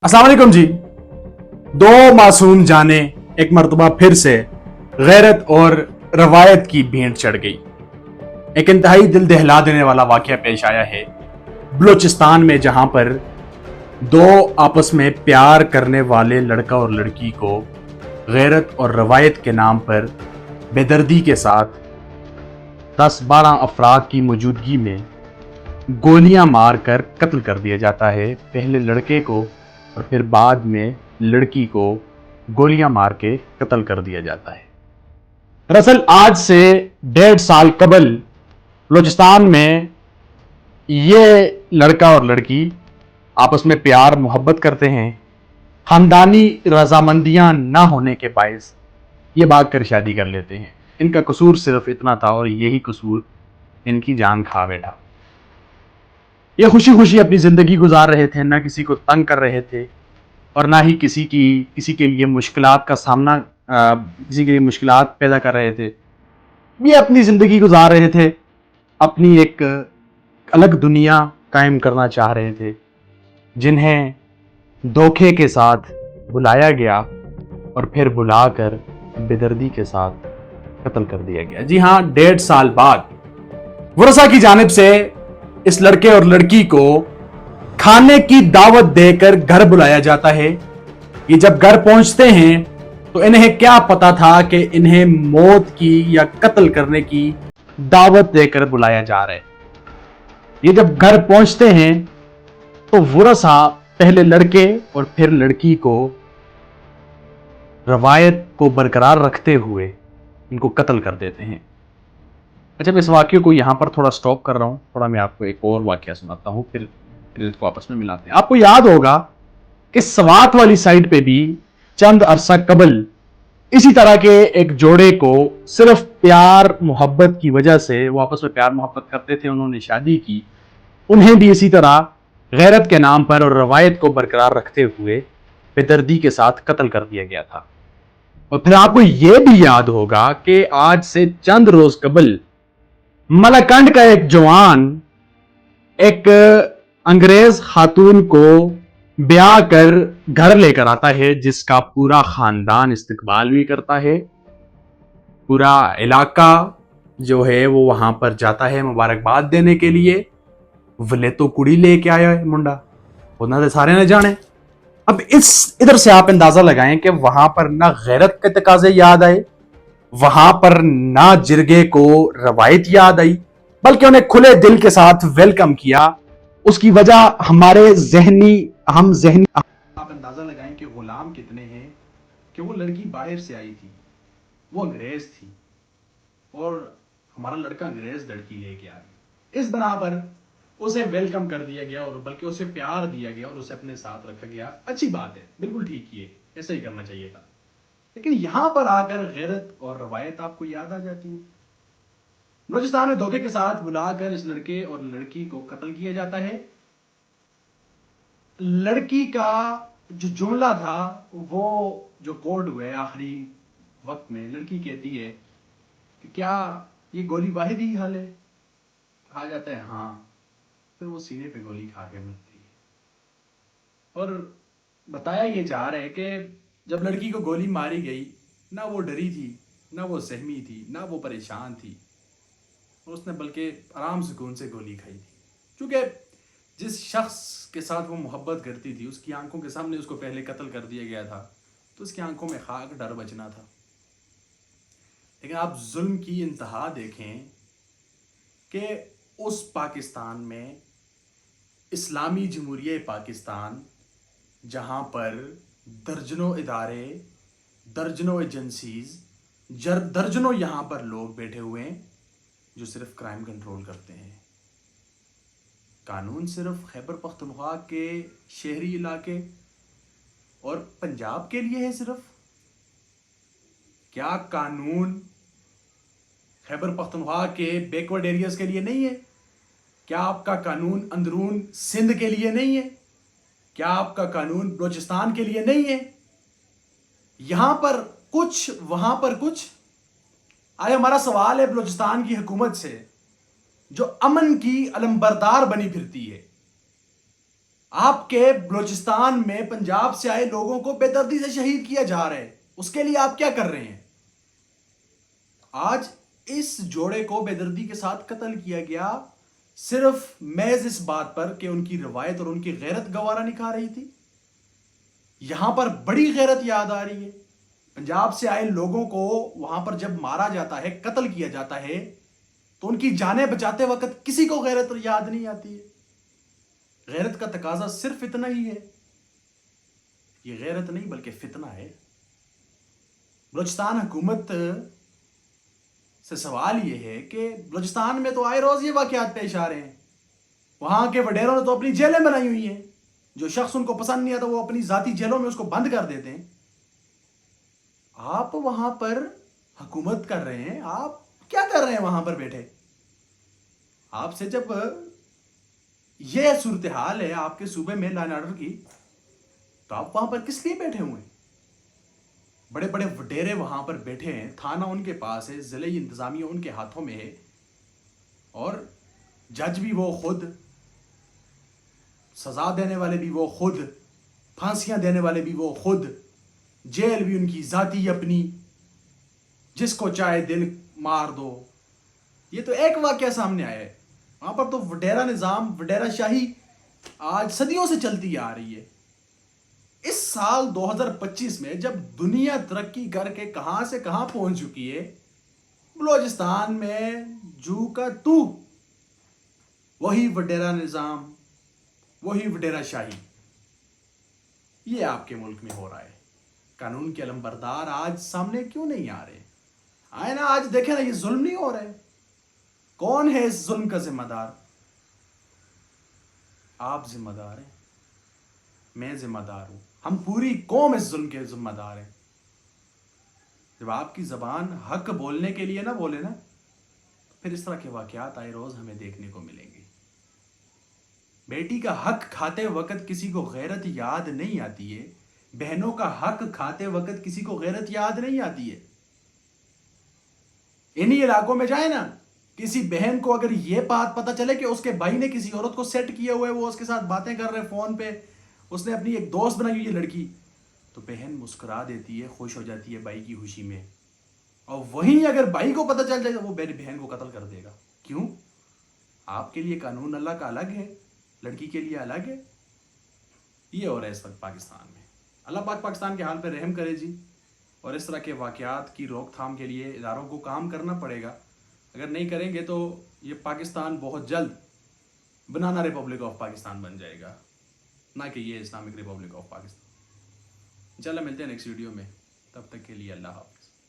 अस्सलाम वालेकुम जी। दो मासूम जाने एक मर्तबा फिर से गैरत और रवायत की भेंट चढ़ गई। एक इंतहाई दिल दहला देने वाला वाकया पेश आया है बलूचिस्तान में, जहां पर दो आपस में प्यार करने वाले लड़का और लड़की को गैरत और रवायत के नाम पर बेदर्दी के साथ 10-12 अफराद की मौजूदगी में गोलियां मारकर कत्ल कर दिया जाता है। पहले लड़के को और फिर बाद में लड़की को गोलियां मार के कत्ल कर दिया जाता है। दरअसल आज से 1.5 साल कबल बलूचिस्तान में ये लड़का और लड़की आपस में प्यार मोहब्बत करते हैं। खानदानी रजामंदियां ना होने के बायस ये भाग कर शादी कर लेते हैं। इनका कसूर सिर्फ इतना था और यही कसूर इनकी जान खा बैठा। ये खुशी खुशी अपनी जिंदगी गुजार रहे थे, ना किसी को तंग कर रहे थे और ना ही किसी के लिए मुश्किलात का सामना किसी के लिए मुश्किलात पैदा कर रहे थे। ये अपनी जिंदगी गुजार रहे थे, अपनी एक अलग दुनिया कायम करना चाह रहे थे, जिन्हें धोखे के साथ बुलाया गया और फिर बुलाकर बेदर्दी के साथ कत्ल कर दिया गया। जी हाँ, 1.5 साल बाद वरसा की जानिब से इस लड़के और लड़की को खाने की दावत देकर घर बुलाया जाता है। ये जब घर पहुंचते हैं तो इन्हें क्या पता था कि इन्हें मौत की या कत्ल करने की दावत देकर बुलाया जा रहा है। ये जब घर पहुंचते हैं तो वरसा पहले लड़के और फिर लड़की को रवायत को बरकरार रखते हुए इनको कत्ल कर देते हैं। अच्छा, मैं इस वाक्य को यहाँ पर थोड़ा स्टॉप कर रहा हूँ, थोड़ा मैं आपको एक और वाक्य सुनाता हूँ, फिर इसको आपस में मिलाते हैं। आपको याद होगा कि सवात वाली साइड पे भी चंद अरसा कबल इसी तरह के एक जोड़े को सिर्फ प्यार मोहब्बत की वजह से, वो आपस में प्यार मोहब्बत करते थे, उन्होंने शादी की, उन्हें भी इसी तरह गैरत के नाम पर और रवायत को बरकरार रखते हुए बेदर्दी के साथ कत्ल कर दिया गया था। और फिर आपको यह भी याद होगा कि आज से चंद रोज कबल मलाकंड का एक जवान एक अंग्रेज खातून को ब्याह कर घर लेकर आता है, जिसका पूरा खानदान इस्तकबाल भी करता है। पूरा इलाका जो है वो वहां पर जाता है मुबारकबाद देने के लिए। वले तो कुड़ी लेके आया है मुंडा, उन्होंने तो सारे ने जाने। अब इधर से आप अंदाजा लगाएं कि वहां पर ना गैरत के तकाजे याद आए, वहां पर ना जिरगे को रवायत याद आई, बल्कि उन्हें खुले दिल के साथ वेलकम किया। उसकी वजह हमारे जहनी आप अंदाजा लगाएं कि गुलाम कितने हैं कि वो लड़की बाहर से आई थी, वो अंग्रेज थी और हमारा लड़का अंग्रेज लड़की लेके आ गया। इस बना पर उसे वेलकम कर दिया गया और बल्कि उसे प्यार दिया गया और उसे अपने साथ रखा गया। अच्छी बात है, बिल्कुल ठीक किए, ऐसा ही करना चाहिए था। लेकिन यहां पर आकर गैरत और रवायत आपको याद आ जाती है। बलूचिस्तान में धोखे के साथ बुलाकर इस लड़के और लड़की को कत्ल किया जाता है। लड़की का जो जुमला था, वो जो कोड हुआ है आखिरी वक्त में, लड़की कहती है कि क्या ये गोली वाहिद ही हाल है? कहा जाता है हाँ। फिर वो सीने पे गोली खा के मरती है। और बताया ये जा रहा है कि जब लड़की को गोली मारी गई, ना वो डरी थी, ना वो सहमी थी, ना वो परेशान थी, उसने बल्कि आराम सुकून से गोली खाई थी। क्योंकि जिस शख्स के साथ वो मोहब्बत करती थी, उसकी आंखों के सामने उसको पहले कत्ल कर दिया गया था, तो उसकी आंखों में खाक डर बचना था। लेकिन आप जुल्म की इंतहा देखें कि उस पाकिस्तान में, इस्लामी जमहूरिया पाकिस्तान, जहां पर दर्जनों इदारे, दर्जनों एजेंसीज, दर्जनों यहां पर लोग बैठे हुए हैं जो सिर्फ क्राइम कंट्रोल करते हैं। कानून सिर्फ खैबर पख्तूनख्वा के शहरी इलाके और पंजाब के लिए है सिर्फ? क्या कानून खैबर पख्तूनख्वा के बैकवर्ड एरियाज के लिए नहीं है? क्या आपका कानून अंदरून सिंध के लिए नहीं है? क्या आपका कानून बलूचिस्तान के लिए नहीं है? यहां पर कुछ, वहां पर कुछ। आज हमारा सवाल है बलूचिस्तान की हुकूमत से, जो अमन की अलंबरदार बनी फिरती है, آپ کے بلوچستان میں پنجاب سے آئے لوگوں کو بے دردی سے شہید کیا جا رہا ہے، اس کے لیے آپ کیا کر رہے ہیں؟ آج اس جوڑے کو بے دردی کے ساتھ قتل کیا گیا صرف محض اس بات پر کہ ان کی روایت اور ان کی غیرت گوارا نہیں کھا رہی تھی۔ یہاں پر بڑی غیرت یاد آ رہی ہے۔ پنجاب سے آئے لوگوں کو وہاں پر جب مارا جاتا ہے، قتل کیا جاتا ہے، تو ان کی جانیں بچاتے وقت کسی کو غیرت یاد نہیں آتی ہے۔ غیرت کا تقاضا صرف اتنا ہی ہے، یہ غیرت نہیں بلکہ فتنہ ہے۔ بلوچستان حکومت سے سوال یہ ہے کہ بلوچستان میں تو آئے روز یہ واقعات پیش آ رہے ہیں، وہاں کے وڈیروں نے تو اپنی جیلیں بنائی ہوئی ہیں، جو شخص ان کو پسند نہیں آتا وہ اپنی ذاتی جیلوں میں اس کو بند کر دیتے ہیں۔ آپ وہاں پر حکومت کر رہے ہیں، آپ کیا کر رہے ہیں وہاں پر بیٹھے؟ آپ سے جب یہ صورتحال ہے آپ کے صوبے میں لا اینڈ آرڈر کی، تو آپ وہاں پر کس لیے بیٹھے ہوئے ہیں؟ بڑے بڑے وڈیرے وہاں پر بیٹھے ہیں، تھانہ ان کے پاس ہے، ضلعی انتظامیہ ان کے ہاتھوں میں ہے، اور جج بھی وہ خود، سزا دینے والے بھی وہ خود، پھانسیاں دینے والے بھی وہ خود، جیل بھی ان کی ذاتی اپنی، جس کو چاہے دل مار دو۔ یہ تو ایک واقعہ سامنے آیا ہے، وہاں پر تو وڈیرا نظام، وڈیرا شاہی آج صدیوں سے چلتی آ رہی ہے۔ اس سال 2025 میں جب دنیا ترقی کر کے کہاں سے کہاں پہنچ چکی ہے، بلوچستان میں جو کا تو وہی وڈیرا نظام، وہی وڈیرا شاہی، یہ آپ کے ملک میں ہو رہا ہے۔ قانون کے علمبردار آج سامنے کیوں نہیں آ رہے؟ آئے نا، آج دیکھیں نا، یہ ظلم نہیں ہو رہا ہے؟ کون ہے اس ظلم کا ذمہ دار؟ آپ ذمہ دار ہیں، میں ذمہ دار ہوں، ہم پوری قوم اس ظلم کے ذمہ دار ہیں۔ جب آپ کی زبان حق بولنے کے لیے نہ بولے نا، پھر اس طرح کے واقعات آئے روز ہمیں دیکھنے کو ملیں گے۔ بیٹی کا حق کھاتے وقت کسی کو غیرت یاد نہیں آتی ہے، بہنوں کا حق کھاتے وقت کسی کو غیرت یاد نہیں آتی ہے۔ انہی علاقوں میں جائیں نا، کسی بہن کو اگر یہ بات پتہ چلے کہ اس کے بھائی نے کسی عورت کو سیٹ کیا ہوا ہے، وہ اس کے ساتھ باتیں کر رہے فون پہ، اس نے اپنی ایک دوست بنائی ہوئی ہے لڑکی، تو بہن مسکرا دیتی ہے، خوش ہو جاتی ہے بھائی کی خوشی میں۔ اور وہیں اگر بھائی کو پتہ چل جائے تو وہ بہن کو قتل کر دے گا۔ کیوں؟ آپ کے لیے قانون اللہ کا الگ ہے، لڑکی کے لیے الگ ہے۔ یہ ہو رہا ہے اس وقت پاکستان میں۔ اللہ پاک پاکستان کے حال پہ رحم کرے جی، اور اس طرح کے واقعات کی روک تھام کے لیے اداروں کو کام کرنا پڑے گا۔ اگر نہیں کریں گے تو یہ پاکستان بہت جلد بنانا ریپبلک آف پاکستان بن جائے گا، نہ کہ یہ اسلامک ریپبلک آف پاکستان۔ انشاءاللہ ملتے ہیں نیکسٹ ویڈیو میں، تب تک کے لیے اللہ حافظ۔